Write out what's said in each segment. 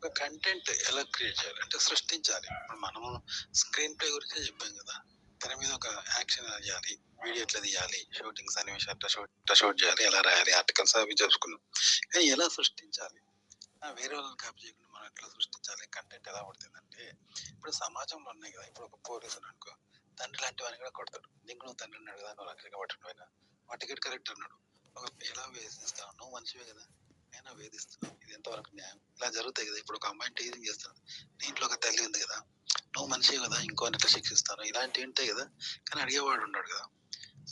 ఒక కంటెంట్ ఎలా క్రియేట్ చేయాలి అంటే సృష్టించాలి. ఇప్పుడు మనము స్క్రీన్ ప్లే గురించే చెప్పాం కదా. తెర మీద ఒక యాక్షన్ ఎలా చేయాలి, వీడియో ఎట్లా తీయాలి, షూటింగ్ సన్నివేశం ఎట్లా షూట్ చేయాలి, ఎలా రాయాలి, ఆర్టికల్స్ అవి తెలుసుకున్నాం. కానీ ఎలా సృష్టించాలి, వేరే వాళ్ళని కాపీ చేయకుండా మనం ఎట్లా సృష్టించాలి, కంటెంట్ ఎలా పడుతుందంటే ఇప్పుడు సమాజంలో ఉన్నాయి కదా. ఇప్పుడు ఒక పోలీసు అనుకో, తండ్రి లాంటి వాడిని కూడా కొడతాడు. నీకు నువ్వు తండ్రి ఉన్నాడు కదా, నువ్వు లక్షగా పట్టుకుపోయినా మా టికెట్ కరెక్ట్ అన్నాడు. ఒక ఎలా వేధిస్తావు, నువ్వు మనిషివే కదా, అయినా వేధిస్తున్నావు, ఇది ఎంతవరకు న్యాయం? ఇలా జరుగుతాయి కదా. ఇప్పుడు ఒక అమ్మాయిని టీజింగ్ చేస్తాను, నీ ఇంట్లో ఒక తల్లి ఉంది కదా, నువ్వు మనిషి కదా, ఇంకోని ఎట్లా శిక్షిస్తాను, ఇలాంటివి ఉంటాయి కదా. కానీ అడిగేవాడు ఉన్నాడు కదా.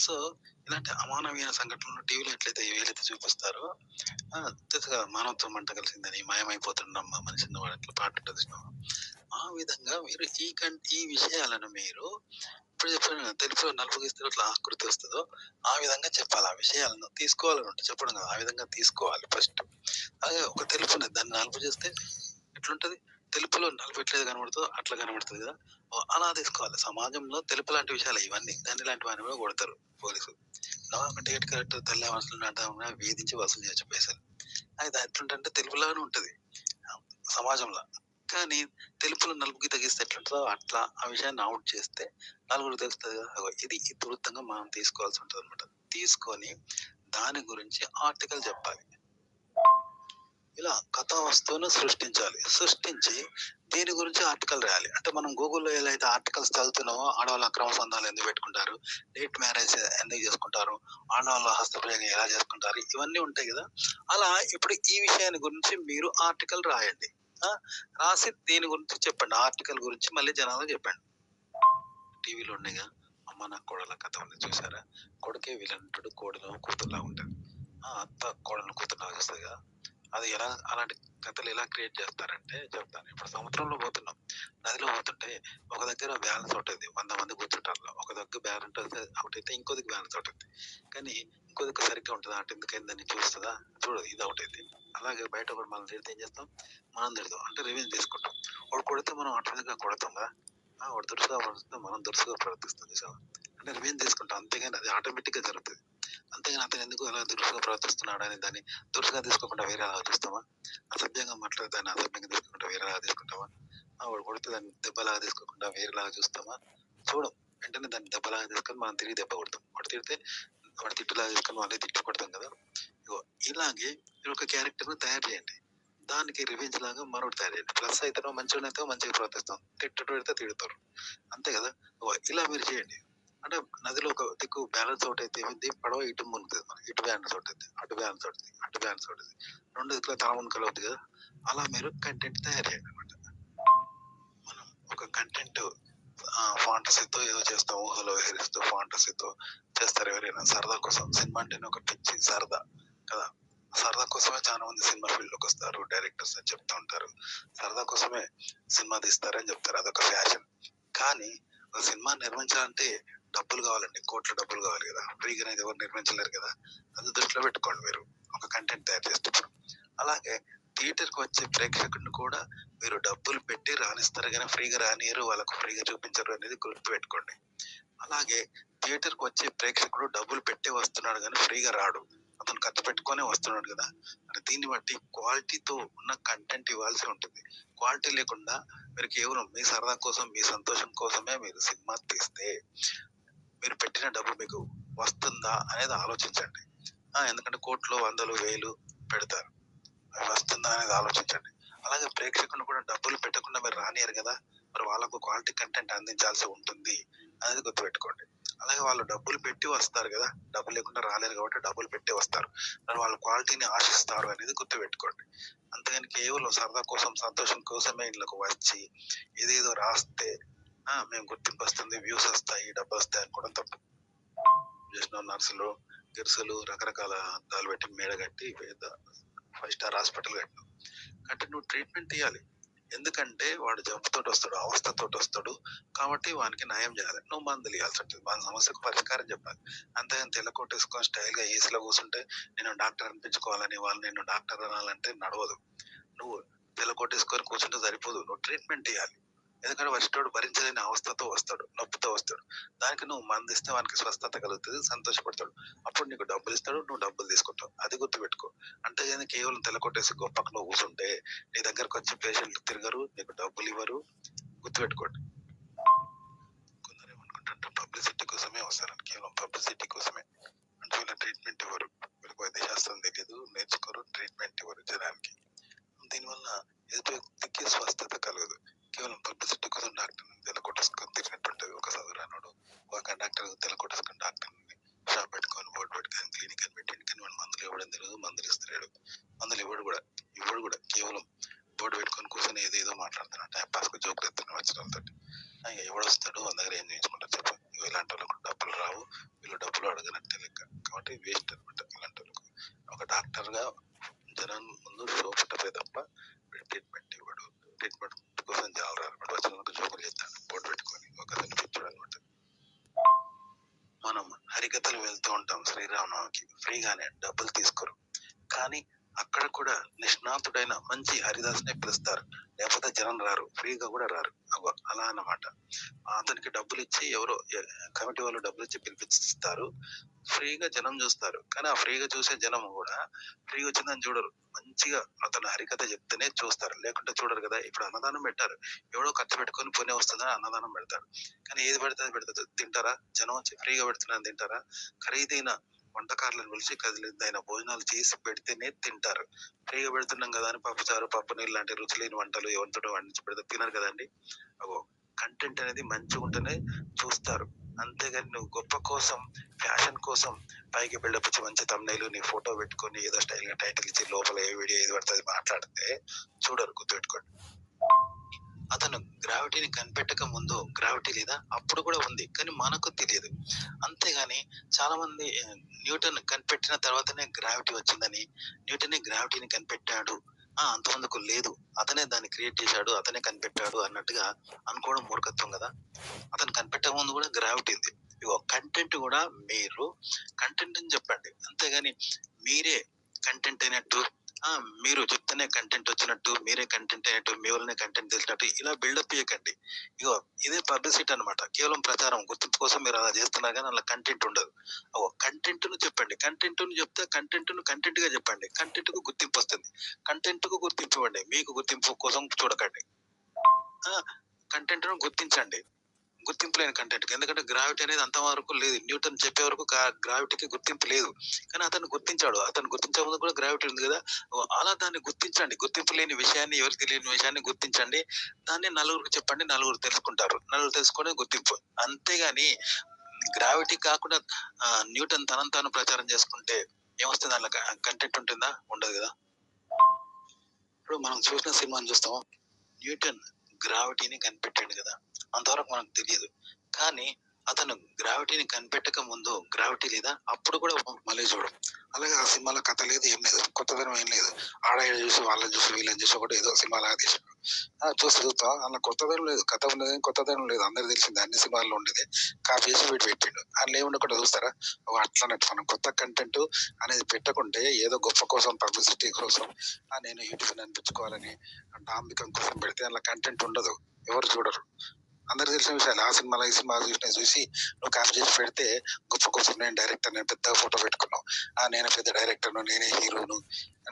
సో ఇలాంటి అమానవీయ సంఘటనలు టీవీలో ఎట్లయితే ఏలైతే చూపిస్తారో తెలుసు కదా, మానవత్వం మంట కలిసిందని మాయమైపోతుండమ్మా మనిషి వాడు ఎట్లా పాట ఉంటుంది. ఆ విధంగా మీరు ఈ విషయాలను మీరు ఇప్పుడు చెప్పాను, తెలుపులో నలుపు గీస్తే అట్లా ఆకృతి వస్తుందో ఆ విధంగా చెప్పాలి. ఆ విషయాలను తీసుకోవాలని ఉంటుంది చెప్పడం కదా, ఆ విధంగా తీసుకోవాలి ఫస్ట్. అలాగే ఒక తెలుపుని దాన్ని నలుపు చేస్తే ఎట్లుంటది, తెలుపులో నలుపు ఎట్లేదు కనబడుతుందో అట్లా కనబడుతుంది కదా. అలా తీసుకోవాలి. సమాజంలో తెలుపు లాంటి విషయాలు ఇవన్నీ, దాన్ని లాంటి వాడిని కూడా కొడతారు పోలీసులు. టికెట్ కరెక్ట్ తెల్ల వసూలు అంటే వేధించి వసూలు చేయొచ్చు పైసలు. అది ఎట్లుంటే తెలుపులానే ఉంటది సమాజంలో. కానీ తెలుపులో నలుపుకి తగ్గిస్తే ఎట్లుంటుందో అట్లా ఆ విషయాన్ని అవుట్ చేస్తే నలుగురు తెలుస్తుంది కదా. ఇది ఇతివృత్తంగా మనం తీసుకోవాల్సి ఉంటుంది అనమాట. తీసుకొని దాని గురించి ఆర్టికల్ చెప్పాలి. ఇలా కథా వస్తువును సృష్టించాలి. సృష్టించి దీని గురించి ఆర్టికల్ రాయాలి. అంటే మనం గూగుల్లో ఎలా అయితే ఆర్టికల్స్ చదువుతున్నామో, ఆడవాళ్ళ అక్రమ సంబంధాలు ఎందుకు పెట్టుకుంటారు, డేట్ మ్యారేజ్ ఎందుకు చేసుకుంటారు, ఆడవాళ్ళ హస్తప్రయోగం ఎలా చేసుకుంటారు, ఇవన్నీ ఉంటాయి కదా. అలా ఇప్పుడు ఈ విషయాన్ని గురించి మీరు ఆర్టికల్ రాయండి. రాసి దీని గురించి చెప్పండి. ఆర్టికల్ గురించి మళ్ళీ జనాలకు చెప్పండి. టీవీలో ఉండేగా అమ్మ నా కోడల కథ ఉంది చూసారా, కొడుకే విలంటాడు, కోడలో కూతురులా ఉంటుంది. అత్త కోడలు కూతురులా చూస్తుంది కదా. అది ఎలా, అలాంటి కథలు ఎలా క్రియేట్ చేస్తారంటే చెప్తాను. ఇప్పుడు సముద్రంలో పోతున్నాం, నదిలో పోతుంటే ఒక దగ్గర బ్యాలెన్స్ ఉంటుంది, 100 మంది కూర్చుంటారు. ఒక దగ్గర బ్యాలెన్స్ అవుట్ అయితే ఇంకో దగ్గర బ్యాలెన్స్ ఉంటుంది. కానీ ఇంకో దగ్గర సరిగ్గా ఉంటుంది, అటు ఎందుకైందని చూస్తుందా, చూడదు, ఇది అవుట్ అయితే. అలాగే బయట ఒకటి మనం తిడితే ఏం చేస్తాం, మనం తిడతాం, అంటే రివెంజ్ తీసుకుంటాం. వాడు కొడితే మనం ఆటోమేటిక్గా కొడతాం కదా. వాడు దురుసుగా పడితే మనం దురుసుగా ప్రవర్తిస్తాం చూసావా, అంటే రివెంజ్ తీసుకుంటాం. అంతేగాని అది ఆటోమేటిక్గా జరుగుతుంది. అంతేగాని అతను ఎందుకు అలా దురుసుగా ప్రవర్తిస్తున్నాడు అని దాన్ని దురుసుగా తీసుకోకుండా వేరే ఆలోచిస్తామా, అసభ్యంగా మాట్లాడే దాన్ని అసభ్యంగా తీసుకోకుండా వేరేలాగా తీసుకుంటామా, వాడు కొడితే దాన్ని దెబ్బలాగా తీసుకోకుండా వేరేలాగా చూస్తామా, చూడం. వెంటనే దాన్ని దెబ్బలాగా తీసుకొని మనం తిరిగి దెబ్బ కొడతాం. వాడు తిడితే వాడు తిట్టులాగా తీసుకొని వాళ్ళే తిట్టు కొడతాం కదా. ఇలాగే మీరు ఒక క్యారెక్టర్ని తయారు చేయండి, దానికి రివెంజ్ లాగా మరొకటి తయారు చేయండి. ప్లస్ అయితే మంచిగా అయితే మంచిగా ప్రవర్తిస్తాం, తిట్టు పెడితే తిడతారు, అంతే కదా. ఇలా మీరు చేయండి. అంటే నదిలో ఒక దిక్కు బ్యాలెన్స్ అవుట్ అయితే ఏమింది, పడవ ఇటు మునుగుతుంది, మనకి ఇటు బ్యాలెన్స్ అవుతుంది, అటు బ్యాలెన్స్ అవుతుంది, అటు బ్యాలెన్స్ అవుతుంది, రెండు దిక్కుల తల మునుకలు అవుతుంది కదా. అలా మీరు కంటెంట్ తయారు చేయండి అనమాట. మనం ఒక కంటెంట్ ఫాంటసీతో ఏదో చేస్తాం, ఊహలో విహరిస్తూ ఫాంటసీతో చేస్తారు ఎవరైనా సరదా కోసం. సినిమా అంటేనే ఒక పిచ్చి సరదా కదా. సరదా కోసమే చాలా మంది సినిమా ఫీల్డ్ లోకి వస్తారు, డైరెక్టర్స్ అని చెప్తూ ఉంటారు. సరదా కోసమే సినిమా తీస్తారని చెప్తారు, అదొక ఫ్యాషన్. కానీ ఒక సినిమా నిర్మించాలంటే డబ్బులు కావాలండి, కోట్ల డబ్బులు కావాలి కదా. ఫ్రీగా అనేది ఎవరు నిర్మించలేరు కదా. అది దృష్టిలో పెట్టుకోండి మీరు ఒక కంటెంట్ తయారు చేసేటప్పుడు. అలాగే థియేటర్కి వచ్చే ప్రేక్షకుడిని కూడా మీరు డబ్బులు పెట్టి రాణిస్తారు కానీ ఫ్రీగా రానియరు, వాళ్ళకు ఫ్రీగా చూపించరు అనేది గుర్తు పెట్టుకోండి. అలాగే థియేటర్కి వచ్చే ప్రేక్షకుడు డబ్బులు పెట్టి వస్తున్నాడు కానీ ఫ్రీగా రాడు, అతను ఖర్చు పెట్టుకునే వస్తున్నాడు కదా. అంటే దీన్ని బట్టి క్వాలిటీతో ఉన్న కంటెంట్ ఇవ్వాల్సి ఉంటుంది. క్వాలిటీ లేకుండా మీరు కేవలం మీ సరదా కోసం, మీ సంతోషం కోసమే మీరు సినిమా తీస్తే మీరు పెట్టిన డబ్బు మీకు వస్తుందా అనేది ఆలోచించండి. ఎందుకంటే కోట్లు, వందలు, వేలు పెడతారు, అది వస్తుందా అనేది ఆలోచించండి. అలాగే ప్రేక్షకులను కూడా డబ్బులు పెట్టకుండా మీరు రానియరు కదా, మరి వాళ్ళకు క్వాలిటీ కంటెంట్ అందించాల్సి ఉంటుంది అనేది గుర్తుపెట్టుకోండి. అలాగే వాళ్ళు డబ్బులు పెట్టి వస్తారు కదా, డబ్బులు లేకుండా రాలేరు కాబట్టి డబ్బులు పెట్టి వస్తారు, మరి వాళ్ళు క్వాలిటీని ఆశిస్తారు అనేది గుర్తుపెట్టుకోండి. అంతేగాని కేవలం సరదా కోసం, సంతోషం కోసమే ఇళ్ళకు వచ్చి ఏదేదో రాస్తే మేము గుర్తింపు వస్తుంది, వ్యూస్ వస్తాయి, డబ్బు వస్తాయి అనుకోవడం తప్పు. చేసిన నర్సులు, గిర్సులు రకరకాల అద్దాలు పెట్టి మేడ కట్టి 5 స్టార్ హాస్పిటల్ కట్టినావు అంటే నువ్వు ట్రీట్మెంట్ ఇవ్వాలి. ఎందుకంటే వాడు జబ్బుతోటి వస్తాడు, అవస్థతోటి వస్తాడు, కాబట్టి వానికి న్యాయం చేయాలి. నువ్వు మందులు ఇవ్వాల్సి ఉంటుంది, మన సమస్యకు పరిష్కారం చెప్పాలి. అంతేగాని తెల్లకోటేసుకొని స్టైల్గా ఏసీలో కూర్చుంటే నేను డాక్టర్ అనిపించుకోవాలని, వాళ్ళు నేను డాక్టర్ అనాలంటే నడవదు. నువ్వు తెల్లకోటేసుకొని కూర్చుంటే సరిపోదు, నువ్వు ట్రీట్మెంట్ ఇవ్వాలి. ఎందుకంటే వచ్చేటోడు భరించలేని అవస్థతో వస్తాడు, నొప్పితో వస్తాడు. దానికి నువ్వు మందిస్తే వానికి స్వస్థత కలుగుతుంది, సంతోషపడతాడు. అప్పుడు నీకు డబ్బులు ఇస్తాడు, నువ్వు డబ్బులు తీసుకుంటావు. అది గుర్తుపెట్టుకో. అంతేగాని కేవలం తెల్లకొట్టేసి గొప్పకు నువ్వు కూర్చుంటే నీ దగ్గరకు వచ్చి పేషెంట్లు తిరగరు, నీకు డబ్బులు ఇవ్వరు. గుర్తుపెట్టుకోండి. కొందరు ఏమనుకుంటారంటే పబ్లిసిటీ కోసమే వస్తారని, కేవలం పబ్లిసిటీ కోసమే. అంటే వీళ్ళ ట్రీట్మెంట్ ఇవ్వరు, వీళ్ళకి వైద్య శాస్త్రం తెలియదు, నేర్చుకోరు, ట్రీట్మెంట్ ఇవ్వరు జనానికి. దీనివల్ల ఎదుటి వ్యక్తికి స్వస్థత కలగదు. కేవలం పబ్లిసిటీ కోసం డాక్టర్ తెల్లకొట్టేసుకొని తిరిగినట్టుంటది. ఒక చదువురానోడు ఒక డాక్టర్ తెల్లకొట్టేసుకొని డాక్టర్ షాప్ పెట్టుకొని బోర్డు పెట్టుకొని క్లినిక్ అని పెట్టిండు, కానీ వాడు మందులు ఇవ్వడం తెలియదు, మందులు ఇస్తున్నాడు. మందులు ఇవ్వడు కూడా కేవలం బోర్డు పెట్టుకొని కూర్చొని ఏదేదో మాట్లాడుతున్నాడు, టైం పాస్ కు జోకులు ఎత్తున్నాడు వచ్చిన వాళ్ళతో. ఎవడు వస్తాడు వాళ్ళ దగ్గర ఏం చేయించుకుంటారు చెప్పు. ఇలాంటి వాళ్ళకు డబ్బులు రావు, వీళ్ళు డబ్బులు అడగనట్టే లెక్క. కాబట్టి వేస్ట్ అనమాట ఇలాంటి వాళ్ళకు. ఒక డాక్టర్ గా జనం ముందు షో పెట్టే తప్ప ట్రీట్మెంట్ ఇవ్వడు. ట్రీట్మెంట్ కోసం జనాలు రారు, వచ్చిన వాళ్ళకి జోకులు చేస్తాడు బోర్డు పెట్టుకొని ఒక పిచ్చుడు అనమాట. మనం హరికథలు వెళ్తూ ఉంటాం శ్రీరామనవమికి, ఫ్రీగానే, డబ్బులు తీసుకోరు. కానీ అక్కడ కూడా నిష్ణాతుడైన మంచి హరిదాసునే పిలుస్తారు, లేకపోతే జనం రారు, ఫ్రీగా కూడా రారు. అలా అన్నమాట. అతనికి డబ్బులు ఇచ్చి ఎవరో కమిటీ వాళ్ళు డబ్బులు ఇచ్చి పిలిపిస్తారు, ఫ్రీగా జనం చూస్తారు. కానీ ఆ ఫ్రీగా చూసే జనం కూడా ఫ్రీగా వచ్చిందని చూడరు, మంచిగా అతను హరికథ చెప్తేనే చూస్తారు, లేకుంటే చూడరు కదా. ఇప్పుడు అన్నదానం పెట్టారు, ఎవడో ఖర్చు పెట్టుకొని పుణ్యం వస్తుందని అన్నదానం పెడతారు. కానీ ఏది పెడితే అది పెడతారు, తింటారా? జనం వచ్చి ఫ్రీగా పెడుతున్నాను తింటారా? ఖరీదైన వంటకారులను పిలిచి ఖరీదైన భోజనాలు చేసి పెడితేనే తింటారు. ఫ్రీగా పెడుతున్నాం కదా అని పప్పుచారు, పప్పు నీళ్ళు లాంటి రుచి లేని వంటలు ఎవరితో వండించి పెడితే తినరు కదండి. అగో కంటెంట్ అనేది మంచిగా ఉంటేనే చూస్తారు. అంతేగాని నువ్వు గొప్ప కోసం, ఫ్యాషన్ కోసం పైకి బిల్డప్ ఇచ్చి మంచి తమ్నైలు నీ ఫోటో పెట్టుకొని ఏదో స్టైల్ గా టైటిల్ ఇచ్చి లోపల ఏ వీడియో ఏది పడుతుంది మాట్లాడితే చూడరు. గుర్తుపెట్టుకోండి. అతను గ్రావిటీని కనిపెట్టక ముందు గ్రావిటీ లేదా, అప్పుడు కూడా ఉంది, కానీ మనకు తెలియదు. అంతేగాని చాలా మంది న్యూటన్ కనిపెట్టిన తర్వాతనే గ్రావిటీ వచ్చిందని, న్యూటనే గ్రావిటీని కనిపెట్టాడు, అంతమందుకు లేదు, అతనే దాన్ని క్రియేట్ చేశాడు, అతనే కనిపెట్టాడు అన్నట్టుగా అనుకోవడం మూర్ఖత్వం కదా. అతను కనిపెట్టక ముందు కూడా గ్రావిటీ ఉంది. ఇగో కంటెంట్ కూడా మీరు కంటెంట్ అని చెప్పండి, అంతేగాని మీరే కంటెంట్ అయినట్టు, మీరు చెప్తేనే కంటెంట్ వచ్చినట్టు, మీరే కంటెంట్ అయినట్టు, మీ వల్లనే కంటెంట్ తెలిసినట్టు ఇలా బిల్డప్ చేయకండి. ఇగో ఇదే పబ్లిసిటీ అనమాట, కేవలం ప్రచారం, గుర్తింపు కోసం మీరు అలా చేస్తున్నారు, కానీ అలా కంటెంట్ ఉండదు. కంటెంట్ ను చెప్పండి, కంటెంట్ ను చెప్తే కంటెంట్ ను కంటెంట్ గా చెప్పండి, కంటెంట్ కు గుర్తింపు వస్తుంది. కంటెంట్ కు గుర్తింపు ఇవ్వండి, మీకు గుర్తింపు కోసం చూడకండి. కంటెంట్ ను గుర్తించండి, గుర్తింపు లేని కంటెంట్. ఎందుకంటే గ్రావిటీ అనేది అంతవరకు లేదు, న్యూటన్ చెప్పే వరకు గ్రావిటీకి గుర్తింపు లేదు, కానీ అతను గుర్తించాడు. అతను గుర్తించే ముందు కూడా గ్రావిటీ ఉంది కదా. అలా దాన్ని గుర్తించండి, గుర్తింపు లేని విషయాన్ని, ఎవరికి తెలియని విషయాన్ని గుర్తించండి. దాన్ని నలుగురికి చెప్పండి, నలుగురు తెలుసుకుంటారు, నలుగురు తెలుసుకునే గుర్తింపు. అంతేగాని గ్రావిటీ కాకుండా న్యూటన్ తనను తాను ప్రచారం చేసుకుంటే ఏమొస్తుంది? అలా కంటెంట్ ఉంటుందా? ఉండదు కదా. ఇప్పుడు మనం చూసిన సినిమాని చూస్తాం, న్యూటన్ గ్రావిటీని కనిపెట్టాడు కదా, అంతవరకు మనకు తెలియదు. కానీ అతను గ్రావిటీని కనిపెట్టక ముందు గ్రావిటీ లేదా, అప్పుడు కూడా మళ్ళీ చూడం. అలాగే ఆ సినిమాలో కథ లేదు, ఏం లేదు, కొత్తదనం ఏం లేదు. ఆడ చూసి వాళ్ళని చూసి వీళ్ళని చూసి ఒకటి ఏదో సినిమా లాగా తీసాడు, చూసి చదువుతాం. అలా కొత్తదనం లేదు, కథ ఉన్నది, కొత్తదనం లేదు, అందరికి తెలిసింది, అన్ని సినిమాల్లో ఉండేది కాపీ చేసి వీటి పెట్టిండు. అందులో ఏముండకుండా చూస్తారా? అట్లన్నట్టు మనం కొత్త కంటెంట్ అనేది పెట్టకుంటే ఏదో గొప్ప కోసం, పబ్లిసిటీ కోసం, నేను యూట్యూబ్ అనిపించుకోవాలని, డాంబికం కోసం పెడితే అలా కంటెంట్ ఉండదు, ఎవరు చూడరు. అందరికి తెలిసిన విషయాలు. ఆ సినిమాలో ఈ సినిమా చూసి నువ్వు కాపీ చేసి పెడితే గొప్ప కోసం నేను డైరెక్టర్, నేను పెద్ద ఫోటో పెట్టుకున్నావు, నేను పెద్ద డైరెక్టర్ను, నేనే హీరోను,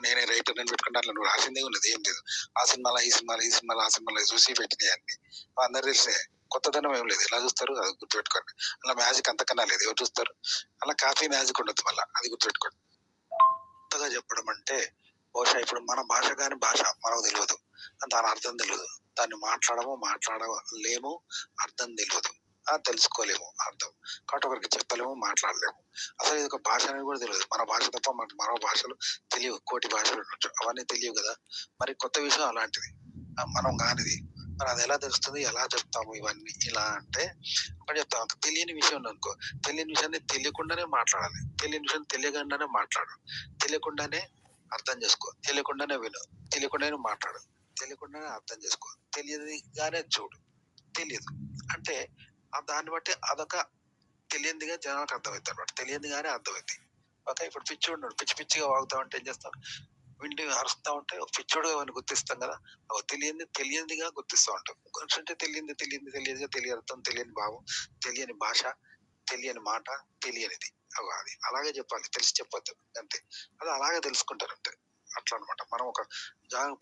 నేనే రైటర్, నేను పెట్టుకుంటే అట్లా నువ్వు రాసిందే ఉన్నది ఏం లేదు. ఆ సినిమాలో ఆ సినిమాలో చూసి పెట్టినాయి అన్ని అందరు తెలిసే. కొత్తదనం ఏం లేదు, ఎలా చూస్తారు? అది గుర్తుపెట్టుకోండి. అలా మ్యాజిక్ అంతకన్నా లేదు, ఎవరు చూస్తారు? అలా కాపీ మ్యాజిక్ ఉండదు మళ్ళీ, అది గుర్తుపెట్టుకోండి. కొత్తగా చెప్పడం అంటే బహుశా ఇప్పుడు మన భాష కాని భాష మనకు తెలియదు, దాని అర్థం తెలియదు, దాన్ని మాట్లాడలేము, అర్థం తెలియదు, తెలుసుకోలేము అర్థం. కాబట్టి ఒకరికి చెప్పలేము, మాట్లాడలేము. అసలు ఇది ఒక భాష అనేది కూడా తెలియదు. మన భాష తప్ప మనకు మరో భాషలు తెలియవు, కోటి భాషలు ఉండొచ్చు, అవన్నీ తెలియవు కదా. మరి కొత్త విషయం అలాంటిది, మనం కానిది, మరి అది ఎలా తెలుస్తుంది? ఎలా చెప్తాము ఇవన్నీ? ఇలా అంటే ఒకటి చెప్తాం, తెలియని విషయం ఉందనుకో, తెలియని విషయాన్ని తెలియకుండానే మాట్లాడాలి, తెలియని విషయం తెలియకుండానే మాట్లాడు, తెలియకుండానే అర్థం చేసుకో, తెలియకుండానే విను, తెలియకుండానే మాట్లాడు, తెలియకుండానే అర్థం చేసుకో, తెలియదుగానే చూడు. తెలియదు అంటే దాన్ని బట్టి అదొక తెలియందిగా జనాలకు అర్థమవుతుంది అనమాట, తెలియందిగానే అర్థమైంది. ఓకే, ఇప్పుడు పిచ్చి ఉన్నాడు, పిచ్చి పిచ్చిగా వాగుతా ఉంటే ఏం చేస్తాం? విండి అరుస్తా ఉంటే పిచ్చోడుగా వాడిని గుర్తిస్తాం కదా. తెలియనిదిగా గుర్తిస్తూ ఉంటాం. కొంచెంటే తెలియనిదిగా తెలియని అర్థం, తెలియని భావం, తెలియని భాష, తెలియని మాట, తెలియనిది. అది అలాగే చెప్పాలి. తెలిసి చెప్పొద్దు అంతే. అది అలాగే తెలుసుకుంటారంతే. అట్లా అనమాట. మనం ఒక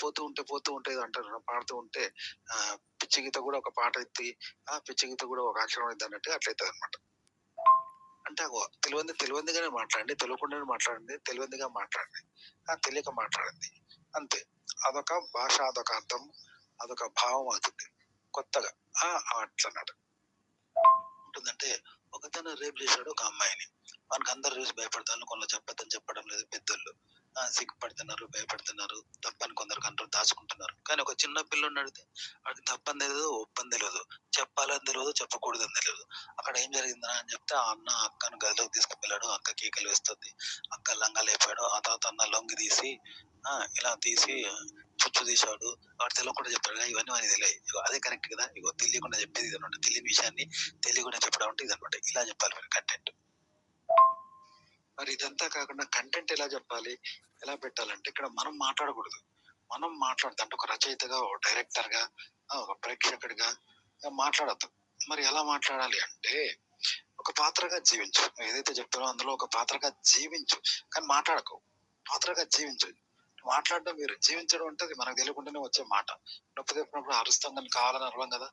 పోతూ ఉంటే ఏదో అంటారు కదా, పాడుతూ ఉంటే పిచ్చి గీత కూడా ఒక పాట ఎత్తి, పిచ్చి గీత కూడా ఒక అక్షరం ఎత్తి అన్నట్టుగా అట్లయితదనమాట. అంటే తెలియందిగానే మాట్లాడండి. తెలియకుండానే మాట్లాడండి. తెలియందిగా మాట్లాడండి. తెలియక మాట్లాడండి. అంతే. అదొక భాష, అదొక అర్థం, అదొక భావం అవుతుంది. కొత్తగా అట్లన్నమాట. ఉంటుందంటే ఒకతను రేప్ చేశాడు ఒక అమ్మాయిని. వానికి అందరూ చూసి భయపడతారు. కొందరు చెప్పొద్దని చెప్పడం లేదు పెద్దోళ్ళు. సిగ్గుపడుతున్నారు, భయపడుతున్నారు. తప్పని కొందరు కంట్రోల్ దాచుకుంటున్నారు. కానీ ఒక చిన్న పిల్లోడిని అడిగితే వాడికి తప్పని తెలీదు, ఒప్పని తెలవదు. చెప్పాలని తెలవదు, చెప్పకూడదని తెలవదు. అక్కడ ఏం జరిగిందిరా అని చెప్తే ఆ అన్న అక్కను గదిలోకి తీసుకువెళ్ళాడు. అక్క కేకలు వేస్తుంది. అక్క లంగా లేపాడు. ఆ తర్వాత అన్న లొంగి తీసి ఇలా తీసి చుచ్చు తీశాడు. వాడు తెలియకుండా చెప్పాడు. ఇవన్నీ మనకి తెలియదు. ఇగో అదే కరెక్ట్ కదా. ఇగో తెలియకుండా చెప్పేది ఇదనమాట. తెలియని విషయాన్ని తెలియకుండా చెప్పడం అంటే ఇదనమాట. ఇలా చెప్పాలి మరి కంటెంట్. మరి ఇదంతా కాకుండా కంటెంట్ ఎలా చెప్పాలి, ఎలా పెట్టాలంటే ఇక్కడ మనం మాట్లాడకూడదు. మనం మాట్లాడతాం అంటే ఒక రచయితగా, ఒక డైరెక్టర్ గా, ఒక ప్రేక్షకుడిగా మాట్లాడద్దు. మరి ఎలా మాట్లాడాలి అంటే ఒక పాత్రగా జీవించు. ఏదైతే చెప్తానో అందులో ఒక పాత్రగా జీవించు. కానీ మాట్లాడకు. పాత్రగా జీవించు. మాట్లాడడం వేరు. జీవించడం అంటే అది మనకు తెలియకుండానే వచ్చే మాట. నొప్పి తెప్పినప్పుడు అరుస్తాం కానీ కావాలని అరవం కదా.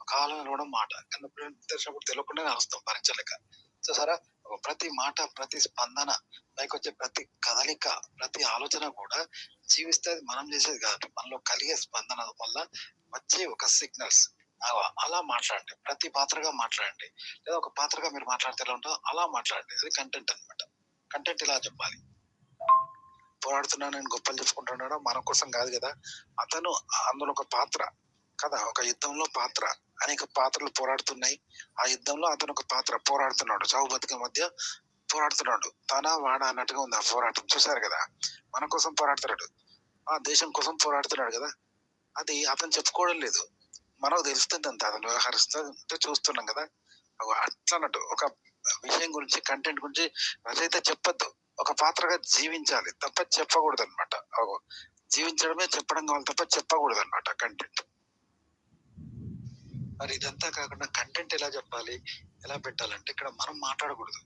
కావాలని అరవడం మాట. కానీ నొప్పి తెచ్చినప్పుడు తెలియకుండానే అరుస్తాం భరించలేక. చూసారా, ప్రతి మాట, ప్రతి స్పందన, పైకొచ్చే ప్రతి కదలిక, ప్రతి ఆలోచన కూడా జీవిస్తే అది మనం చేసేది కాదు. మనలో కలిగే స్పందన వల్ల వచ్చే ఒక సిగ్నల్స్. అలా మాట్లాడండి. ప్రతి పాత్రగా మాట్లాడండి. లేదా ఒక పాత్రగా మీరు మాట్లాడితే ఎలా ఉంటుందో అలా మాట్లాడండి. అది కంటెంట్ అనమాట. కంటెంట్ ఇలా చెప్పాలి. పోరాడుతున్నానని గొప్పలు చెప్పుకుంటున్నాడు. మన కోసం కాదు కదా. అతను అందులో ఒక పాత్ర కదా. ఒక యుద్ధంలో పాత్ర. అనేక పాత్రలు పోరాడుతున్నాయి. ఆ యుద్ధంలో అతను ఒక పాత్ర పోరాడుతున్నాడు. చావు బతుకుల మధ్య పోరాడుతున్నాడు. వాడా అన్నట్టుగా ఉంది ఆ పోరాటం. చూశారు కదా. మన కోసం పోరాడుతున్నాడు. ఆ దేశం కోసం పోరాడుతున్నాడు కదా. అది అతను చెప్పుకోవడం లేదు. మనకు తెలుస్తుంది అంత. అతను వ్యవహరిస్తుంటే చూస్తున్నాం కదా. అట్లా అన్నట్టు ఒక విషయం గురించి, కంటెంట్ గురించి రచయిత చెప్పొద్దు. ఒక పాత్రగా జీవించాలి తప్ప చెప్పకూడదు అనమాట. జీవించడమే చెప్పడం కావాలి తప్ప చెప్పకూడదు అనమాట కంటెంట్. మరి ఇదంతా కాకుండా కంటెంట్ ఎలా చెప్పాలి, ఎలా పెట్టాలంటే ఇక్కడ మనం మాట్లాడకూడదు.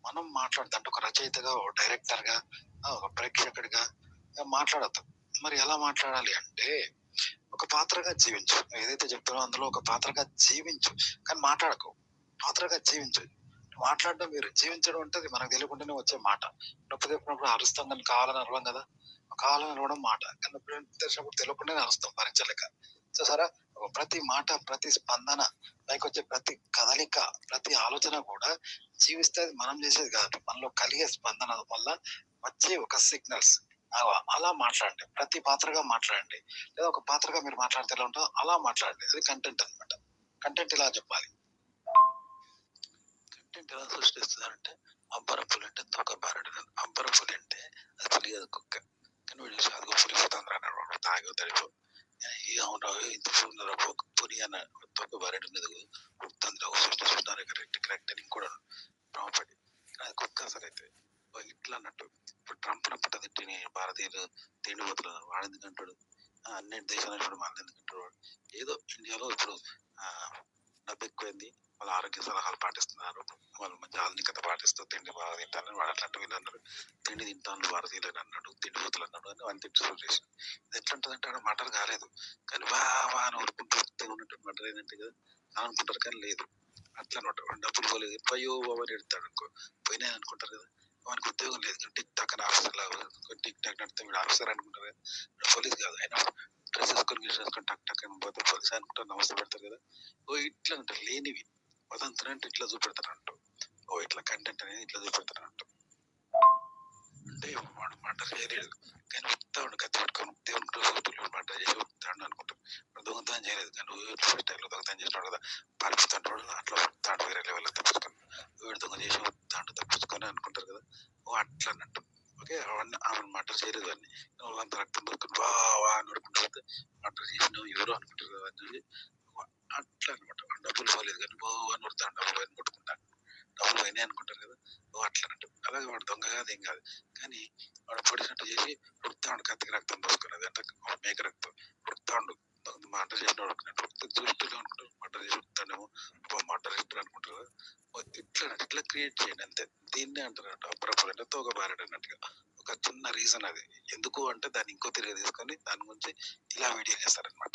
మనం మాట్లాడతాం అంటే ఒక రచయితగా, ఒక డైరెక్టర్ గా, ఒక ప్రేక్షకుడిగా మాట్లాడద్దు. మరి ఎలా మాట్లాడాలి అంటే ఒక పాత్రగా జీవించు. ఏదైతే చెప్తానో అందులో ఒక పాత్రగా జీవించు. కానీ మాట్లాడకు. పాత్రగా జీవించు. మాట్లాడడం వేరు. జీవించడం అంటే అది మనకు తెలియకుండానే వచ్చే మాట. నొప్పి తెప్పినప్పుడు అరుస్తాం కానీ కావాలని అరవం కదా. కావాలని అరవడం మాట. కానీ నొప్పి తెచ్చినప్పుడు తెలియకుండానే అరుస్తాం భరించలేక. చూసారా, ప్రతి మాట, ప్రతి స్పందన, పైకొచ్చే ప్రతి కదలిక, ప్రతి ఆలోచన కూడా జీవిస్తే అది మనం చేసేది కాదు. మనలో కలిగే స్పందన వల్ల వచ్చే ఒక సిగ్నల్స్. అలా మాట్లాడండి. ప్రతి పాత్రగా మాట్లాడండి. లేదా ఒక పాత్రగా మీరు మాట్లాడితే ఎలా ఉంటుందో అలా మాట్లాడండి. అది కంటెంట్ అనమాట. కంటెంట్ ఇలా చెప్పాలి. కంటెంట్ ఎలా సృష్టిస్తుందంటే అబ్బరపులి అంటే తొక్క బారడు. అబ్బరపులి అంటే అది పులి అది కుక్క. కానీ వీడు అదిగో పులి పోతుంది అన్నాడు. తాగి తడిపో అవును ఇంత పులి అన్న తొక్క బారడు తొందర సృష్టిస్తున్నారు కరెక్ట్ కరెక్ట్ అని కూడా భ్రమపడి అది కుక్క అసలు అయితే ఇట్లా అన్నట్టు. ఇప్పుడు ట్రంప్ నప్పటి తిని భారతీయులు తిండిపోతులు వాడు ఎందుకంటాడు. అన్ని దేశాలు ఇప్పుడు మన ఎందుకంటాడు. ఏదో ఇండియాలో ఇప్పుడు డబ్బు ఎక్కువైంది. వాళ్ళు ఆరోగ్య సలహాలు పాటిస్తున్నారు. వాళ్ళు మంచి ఆధునికత పాటిస్తూ తిండి బాగా తింటారని వాడు అట్లాంటి వీళ్ళు అన్నారు. తిండి తింటాను భారతీయులు అని అన్నాడు. తిండిపోతులు అన్నాడు అని వన్ తిండి చేసి ఇది ఎట్లుంటుందంటే ఆడ మటర్ కాలేదు. కానీ వా అని ఊరుకుంటూ ఉన్నట్టు మటర్ ఏంటంటే కదా అనుకుంటారు కానీ లేదు. అట్లా అనమాట. డబ్బులు పోలేదు పయ్యో బాబా ఎడతాడు అనుకో పోయినాయి అనుకుంటారు కదా. వానికి ఉద్యోగం లేదు. టిక్ టాక్ అని ఆఫీసర్ లాగా టిక్ టాక్ నడితే వీడు ఆఫీసర్ అనుకుంటారు కదా. పోలీస్ కాదు అయినా డ్రెస్ వేసుకొని టక్ టక్ అని పోతే పోలీస్ అనుకుంటారు. నమస్తే పెడతారు కదా. ఇట్లా అంటారు లేనివి వదంతులు అంటే ఇట్లా చూపెడతారు అంటూ. ఇట్లా కంటెంట్ అనేది ఇట్లా చూపెడతారు అంటూ. అంటే వాడు మాట చేయలేడు కానీ ఉత్తాడు కత్తి పెట్టుకొని దేవునికి మాట చేసి ఉత్తాడు అనుకుంటారు. దొంగతనం చేయలేదు కానీ ఫస్ట్ టైంలో దొంగతనం చేసినాడు కదా పారిపోతాడు. అట్లా ఉత్తాడు వేరే లెవెల్లో తప్పించుకొని వీడు దొంగ చేసి ఉత్తాడు తప్పించుకొని అనుకుంటారు కదా. అట్లా అన్నట్టు. ఓకే ఆమె మటర్ చేయలేదు అని వాళ్ళంతా రక్తం దొరుకుని వా అని అనుకుంటారు. మటర్ చేసిన ఎవరు అనుకుంటారు కదా అని చూసి అట్లా అనమాట. డబ్బులు పోలేదు కానీ అని కొడతాను డబ్బులు అని కొట్టుకుంటాను. డబ్బులు పోయినాయి అనుకుంటారు కదా, అట్లా అంటారు. అలాగే వాడు దొంగ కాదు ఏం కాదు, కానీ వాడు పొడిచినట్టు చేసి ఉడుకుతాడు, కత్తికి రక్తం పోసుకున్నది అంటే మేక రక్తం ఉడుకుతాడు. మర్డర్ చేసిన ఉడుకున్నట్టు చూస్తూనే అనుకుంటారు, మర్డర్ చేసి ఉడుకుతాడేమో, మర్డర్ చేస్తారు అనుకుంటారు కదా. ఇట్లా క్రియేట్ చేయండి అంతే. దీన్నే అంటారు అప్పుడప్పుడు అంటే తోక బారడు అన్నట్టుగా. ఒక చిన్న రీజన్ అది ఎందుకు అంటే దాన్ని ఇంకో తిరిగి తీసుకొని దాని గురించి ఇలా వీడియో చేస్తారనమాట.